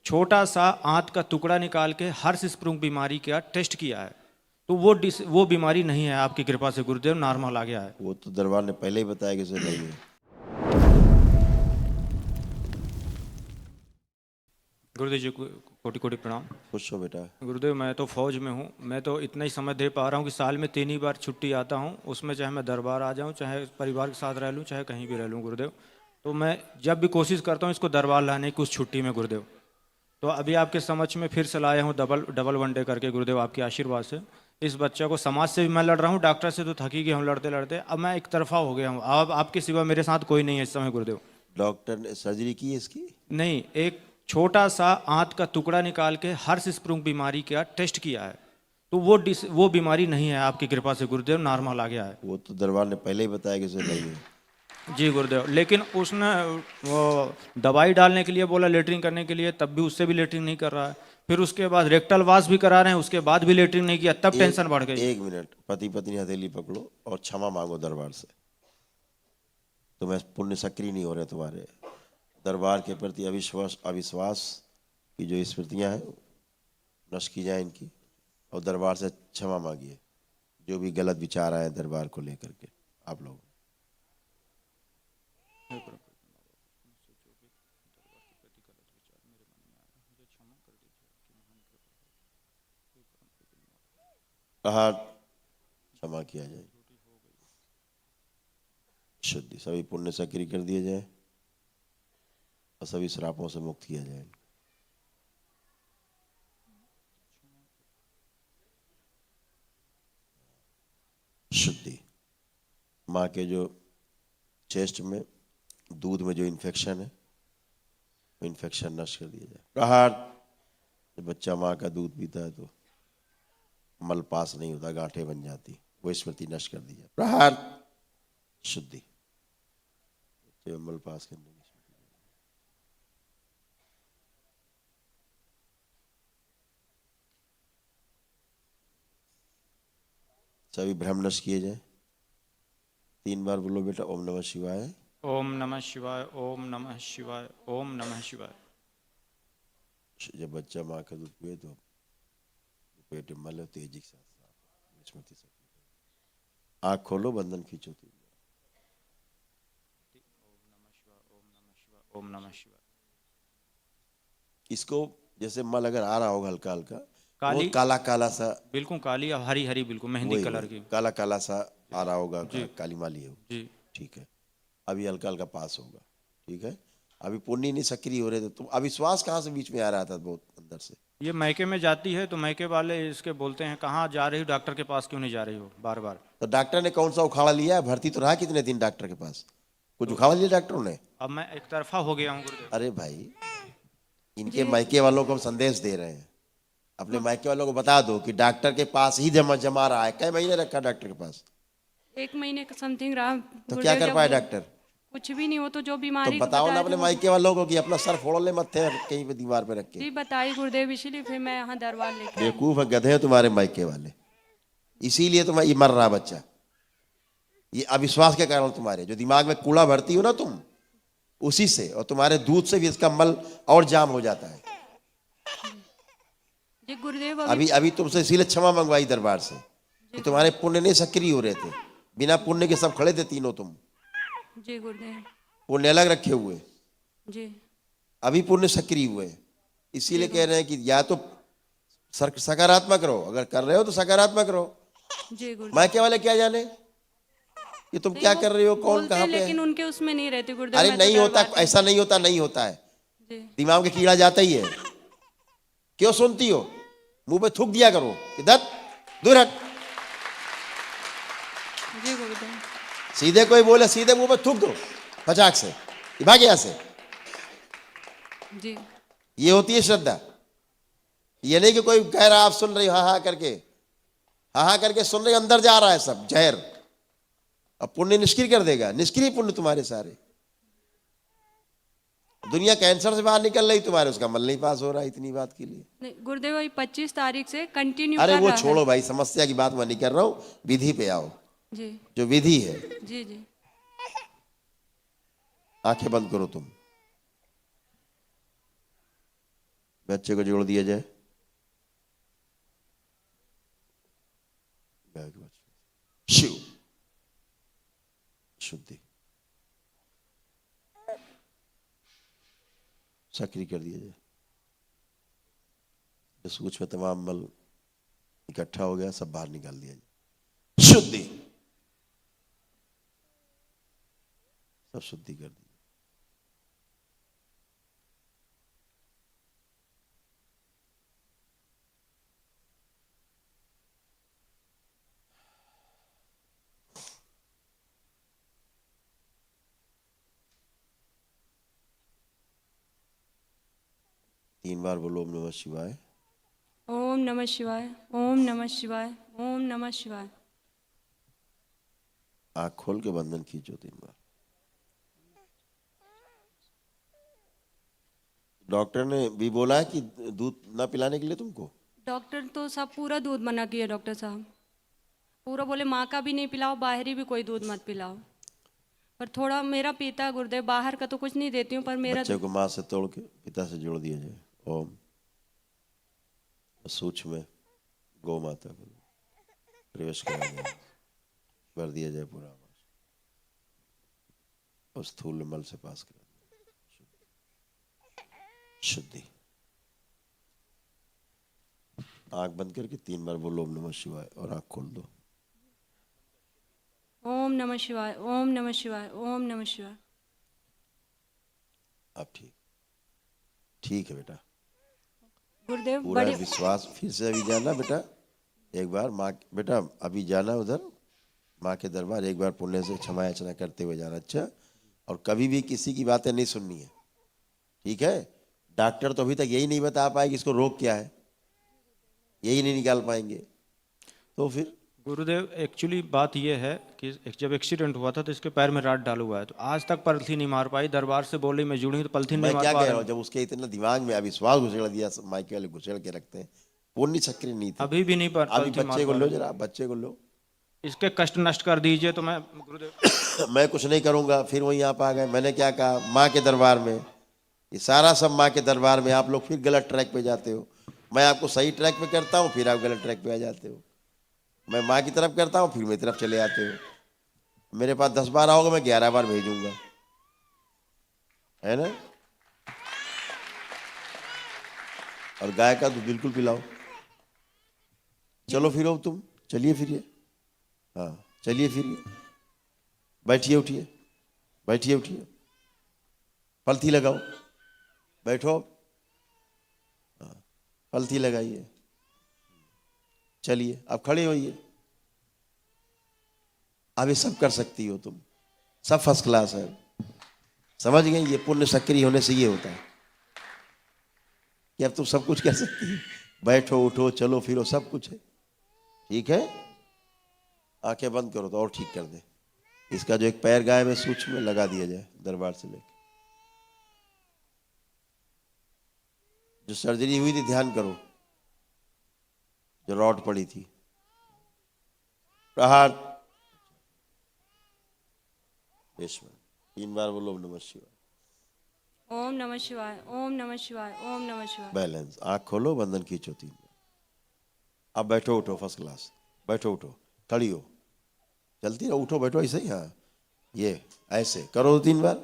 छोटा सा आंत का टुकड़ा निकाल के हर्ष स्प्रूंग बीमारी का टेस्ट किया है, तो वो बीमारी नहीं है। आपकी कृपा से गुरुदेव नॉर्मल आ गया है। वो तो दरबार ने पहले ही बताया कि उसे नहीं है। गुरुदेव जी को कोटि कोटि प्रणाम। खुश हो बेटा। गुरुदेव मैं तो फौज में हूँ, मैं तो इतना ही समय दे पा रहा हूँ कि साल में 3 ही बार छुट्टी आता हूँ, उसमें चाहे मैं दरबार आ जाऊँ, चाहे परिवार के साथ रह लूँ, चाहे कहीं भी रह लूँ गुरुदेव। तो मैं जब भी कोशिश करता हूँ इसको दरबार लाने की उस छुट्टी में गुरुदेव। तो अभी आपके समक्ष में फिर से लाया हूँ डबल वनडे करके गुरुदेव, आपके आशीर्वाद से। इस बच्चे को समाज से भी मैं लड़ रहा हूँ, डॉक्टर से तो थकी गया हूँ लड़ते लड़ते, अब मैं एक तरफा हो गया हूँ। अब आपके सिवा मेरे साथ कोई नहीं है इस समय गुरुदेव। डॉक्टर ने सर्जरी की है इसकी? नहीं, एक छोटा सा आंत का टुकड़ा निकाल के हर्ष स्प्रूंग बीमारी का टेस्ट किया है, तो वो बीमारी नहीं है। आपकी कृपा से गुरुदेव नॉर्मल आ गया है। वो तो दरबार ने पहले ही बताया कि उसे नहीं है। जी गुरुदेव, लेकिन उसने वो दवाई डालने के लिए बोला, लेटरिन करने के लिए, तब भी उससे भी लेटरिन नहीं कर रहा है। फिर उसके बाद रेक्टल वाश भी करा रहे हैं, उसके बाद भी लेटरिन नहीं किया, तब टेंशन बढ़ गई। एक मिनट, पति पत्नी हथेली पकड़ो और क्षमा मांगो दरबार से। तुम्हें पुण्य सक्रिय नहीं हो रहे तुम्हारे। दरबार के प्रति अविश्वास की जो स्मृतियां हैं नष्ट की जाए इनकी, और दरबार से क्षमा मांगिए जो भी गलत विचार आए दरबार को लेकर के आप लोग। कहा क्षमा किया जाए, शुद्धि सभी पुण्य सक्रिय कर दिए जाए और सभी श्रापों से मुक्त किया जाए। शुद्धि, माँ के जो चेस्ट में दूध में जो इन्फेक्शन है वो इन्फेक्शन नष्ट कर दिया जाए। प्रहार, जब बच्चा माँ का दूध पीता है तो मल पास नहीं होता, गांठें बन जाती, वो स्मृति नष्ट कर दी जाए। प्रहार, शुद्धि, मल पास करने की स्मृति। सभी भ्रम नष्ट किए जाए। 3 बार बोलो बेटा, ओम नमः शिवाय, ओम नमः शिवाय, ओम नमः शिवाय, ओम नमः शिवाय। जब बच्चा माँ का दूध पिए तो पेट में मल तेजी के साथ स्मृति से। आँख खोलो, बंधन खींचो। ओम नमः शिवाय। इसको जैसे मल अगर आ रहा होगा हल्का हल्का, काली, बहुत काला काला सा, बिल्कुल काली, हरी हरी, बिल्कुल मेहंदी कलर की। काला काला सा आ रहा होगा, जी काली माली है। जी। ठीक है, अभी हल्का हल्का पास होगा। ठीक है, अभी पुण्य नहीं सक्रिय हो रहे थे तुम। अविश्वास कहाँ से बीच में आ रहा था बहुत अंदर से? ये मैके में जाती है तो मैके वाले इसके बोलते हैं कहाँ जा रही हो, डॉक्टर के पास क्यों नहीं जा रही हो बार बार। तो डॉक्टर ने कौन सा उखाड़ा लिया? भर्ती तो रहा कितने दिन डॉक्टर के पास? कुछ उखाड़ा लिया डॉक्टरों ने? अब मैं एक तरफा हो गया हूँ गुरुदेव। अरे भाई, इनके जी मायके वालों को हम संदेश दे रहे हैं। अपने मायके वालों को बता दो कि डॉक्टर के पास ही जमा रहा है। कई महीने रखा डॉक्टर के पास? 1 महीने का समथिंग रहा। तो क्या कर जब पाया डॉक्टर? कुछ भी नहीं हो तो जो तो बीमारी को बताओ ना बताया अपने था मायके वालों को कि अपना सर फोड़ ले मत थे कहीं पे दीवार पे रख के। जी बताई गुरुदेव, इसीलिए फिर मैं यहाँ दरबार लेके आई। बेवकूफ है, गधे हैं तुम्हारे मायके वाले, इसीलिए तुम्हें ये मर रहा बच्चा। ये अविश्वास के कारण तुम्हारे जो दिमाग में कूड़ा भरती हो ना तुम, उसी से और तुम्हारे दूध से भी इसका मल और जाम हो जाता है। जी गुरुदेव अभी अभी तुमसे इसीलिए क्षमा मंगवाई दरबार से कि तुम्हारे पुण्य नहीं सक्रिय हो रहे थे। बिना पुण्य के सब खड़े थे तीनों तुम, जी गुरुदेव। पुण्य अलग रखे हुए, जी अभी पुण्य सक्रिय हुए। इसीलिए कह रहे हैं कि या तो सकारात्मक रहो, अगर कर रहे हो तो सकारात्मक रहो। जी गुरुदेव। मायके वाले क्या जाने कि तुम क्या कर रहे हो, कौन बोलते कहाँ पे लेकिन है। उनके उसमें नहीं रहते गुरुदेव। अरे मैं तो नहीं होता, दरबार ऐसा नहीं होता, नहीं होता है। जी दिमाग में कीड़ा जाता ही है। क्यों सुनती हो? मुंह पे थूक दिया करो कि दत्त दूर हट। जी गुरुदेव। सीधे कोई बोले सीधे मुंह पे थूक दो फटाक से, भाग यहाँ से। जी ये होती है श्रद्धा। ये नहीं कि कोई कह रहा आप सुन रही हो हा हा करके, हा हा करके सुन रहे, अंदर जा रहा है सब जहर। अब पुण्य निष्क्रिय कर देगा, निष्क्रिय पुण्य तुम्हारे सारे। दुनिया कैंसर से बाहर निकल रही तुम्हारे, उसका मल नहीं पास हो रहा। इतनी बात के लिए नहीं गुरुदेव, वही 25 तारीख से कंटिन्यू अरे कर वो रहा है। छोड़ो भाई, समस्या की बात मैं नहीं कर रहा हूं, विधि पे आओ। जी जो विधि है, जी जी। आंखें बंद करो तुम। बच्चे को जोड़ दिया जाए। गाय के बच्चे शिव शुद्धि सक्रिय कर दिया जाए। जो सूक्ष्म में तमाम मल इकट्ठा हो गया सब बाहर निकाल दिया जाए। शुद्धि सब शुद्धि कर दी। तीन बार बोलो ओम नमः शिवाय। ओम नमः शिवाय, ओम नमः शिवाय, ओम नमः शिवाय। आंख खोल के बंधन खींचो 3 बार। डॉक्टर ने भी बोला है कि दूध ना पिलाने के लिए तुमको। डॉक्टर तो सब पूरा दूध मना किया डॉक्टर साहब, पूरा बोले माँ का भी नहीं पिलाओ, बाहरी भी कोई दूध मत पिलाओ। पर थोड़ा मेरा पीता गुरुदेव, बाहर का तो कुछ नहीं देती हूँ पर मेरा बच्चे को माँ से तोड़ के पिता से जोड़ दिया जाए। ओम सूक्ष्म में गौ माता को प्रवेश करा जाए, कर दिया जाए पूरा और स्थूल मल से पास करा शुद्धि। आंख बंद करके 3 बार बोलो ओम नमः शिवाय और आंख खोल दो। ओम नमः शिवाय, ओम नमः शिवाय, ओम नमः शिवाय। अब ठीक है बेटा। गुरुदेव पूरा बड़े विश्वास। फिर से अभी जाना बेटा, एक बार माँ बेटा अभी जाना उधर माँ के दरबार, एक बार पुण्य से क्षमा याचना करते हुए जाना। अच्छा, और कभी भी किसी की बातें नहीं सुननी है, ठीक है। डॉक्टर तो अभी तक यही नहीं बता पाए कि इसको रोग क्या है, यही नहीं निकाल पाएंगे, तो फिर गुरुदेव एक्चुअली बात यह है कि जब एक्सीडेंट हुआ था तो इसके पैर में राड डाला हुआ है, तो आज तक पलथी नहीं मार पाई। दरबार से बोली मैं जुड़ी तो पलथी नहीं मैं मार क्या पा कह रहे रहा हूँ, हैं। जब उसके इतना दिमाग में अविश्वास घुसेड़ दिया, माइके वाले घुसेड़ के रखते हैं, पुण्य सक्रिय नहीं थे। अभी भी नहीं अभी पलथी मार बच्चे को पा लो रहे। जरा, बच्चे को लो। इसके कष्ट नष्ट कर दीजिए तो मैं गुरुदेव। मैं कुछ नहीं करूंगा। फिर वहीं आप आ गए। मैंने क्या कहा, माँ के दरबार में, ये सारा सब माँ के दरबार में। आप लोग फिर गलत ट्रैक पे जाते हो। मैं आपको सही ट्रैक पे करता हूँ, फिर आप गलत ट्रैक पे आ जाते हो। मैं माँ की तरफ करता हूँ, फिर मेरी तरफ चले आते हो। मेरे पास 10 बार आओगे, मैं 11 बार भेजूंगा, है ना। और गाय का दूध बिल्कुल पिलाओ। चलो फिर अब तुम चलिए फिरिए। हाँ चलिए फिरिए, बैठिए उठिए, बैठिए उठिए, पलथी लगाओ, बैठो। हाँ पलथी लगाइए, चलिए अब खड़े होइए। अब ये सब कर सकती हो तुम, सब फर्स्ट क्लास है। समझ गए, ये पुण्य सक्रिय होने से ये होता है कि अब तुम सब कुछ कर सकती हो। बैठो उठो चलो फिरो सब कुछ है, ठीक है। आंखें बंद करो तो और ठीक कर दे। इसका जो एक पैर गाय में सूक्ष्म में लगा दिया जाए दरबार से लेकर। जो सर्जरी हुई थी ध्यान करो, जो रॉड पड़ी थी, प्रहार 3 बार बोलो ओम नमः शिवाय। ओम नमः शिवाय, ओम नमः शिवाय, ओम नमः शिवाय। बैलेंस। आंख खोलो, बंधन खींचो 3 बार। अब बैठो उठो फर्स्ट क्लास, बैठो उठो, खड़ी हो, चलती रहो, उठो बैठो ऐसे ही। हाँ ये ऐसे करो 3 बार,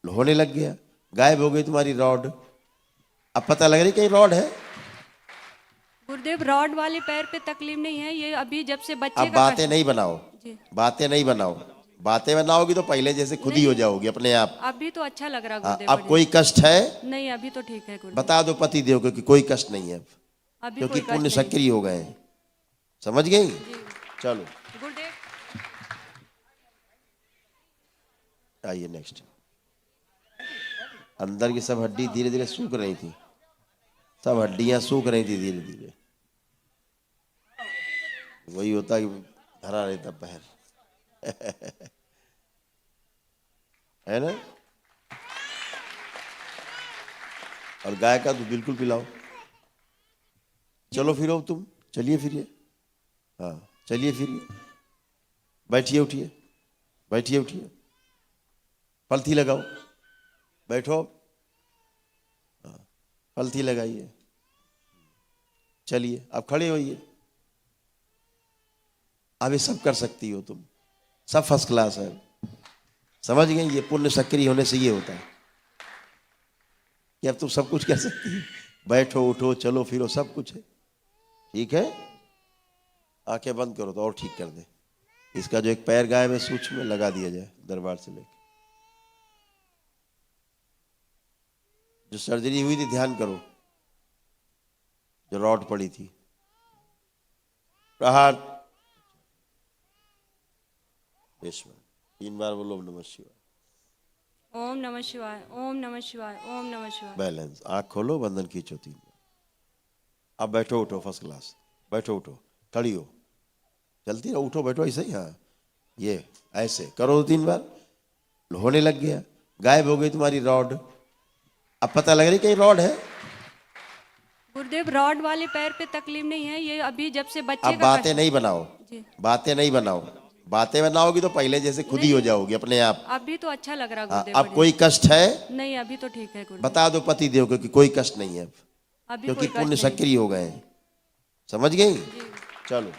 होने लग गया। गायब हो गई तुम्हारी रॉड। अब पता लग रही कहीं रॉड है। गुरुदेव रॉड वाले पैर पे तकलीफ नहीं है, ये अभी जब से बच्चे अब का बातें कष्ट- नहीं बनाओ, जी बातें नहीं बनाओ। बातें बनाओगी तो पहले जैसे खुद ही नहीं, हो जाओगी अपने आप। अभी तो अच्छा लग रहा हाँ, गुरुदेव। अब कोई कष्ट है नहीं अभी तो ठीक है गुरुदेव, बता दो पति देव को कि कोई कष्ट नहीं है अब, अभी क्योंकि कोई पुण्य कष्ट नहीं। सक्रिय हो गए हैं। समझ गई। जी चलो गुरुदेव। आइए नेक्स्ट। अंदर की सब हड्डी धीरे धीरे सूख रही थी, सब हड्डियां सूख रही थी धीरे धीरे। वही होता कि धरा रहता पैर है ना। और गाय का दूध बिल्कुल पिलाओ। चलो फिरो तुम, चलिए फिरिए। हाँ चलिए फिरिए, बैठिए उठिए, बैठिए उठिए, पलथी लगाओ, बैठो। हाँ फलती लगाइए। चलिए अब खड़े होइए। अब ये सब कर सकती हो तुम, सब फर्स्ट क्लास है। समझ गए? ये पुण्य सक्रिय होने से ये होता है कि अब तुम सब कुछ कर सकती हो। बैठो, उठो, चलो फिरो, सब कुछ है। ठीक है, आंखें बंद करो तो और ठीक कर दे। इसका जो एक पैर गायब है सूक्ष्म में लगा दिया जाए दरबार से लेकर। जो सर्जरी हुई थी ध्यान करो, जो रॉड पड़ी थी। प्रहार 3 बार बोलो ओम नमः शिवाय। ओम नमः शिवाय, ओम नमः शिवाय, ओम नमः शिवाय। बैलेंस। आंख खोलो, बंधन खींचो 3 बार। अब बैठो, उठो, फर्स्ट क्लास। बैठो, उठो, खड़ी हो, चलती रहो, उठो, बैठो, ऐसे ही। हाँ, ये ऐसे करो 3 बार। होने लग गया, गायब हो गई तुम्हारी रॉड। अब पता लग रही कहीं रॉड है। गुरुदेव रॉड वाले पैर पे तकलीफ नहीं है, ये अभी जब से बच्चे अब का बातें नहीं बनाओ, जी। बातें नहीं बनाओ। बातें बनाओगी तो पहले जैसे खुद ही हो जाओगी अपने आप। अभी तो अच्छा लग रहा हाँ, गुरुदेव। अब कोई कष्ट है? नहीं, अभी तो ठीक है गुरुदेव। बता दो पति देव को कि कोई कष्ट नहीं है अब, अभी क्योंकि कोई कष्ट पुण्य नहीं। सक्रिय हो गए हैं। समझ गई? चलो।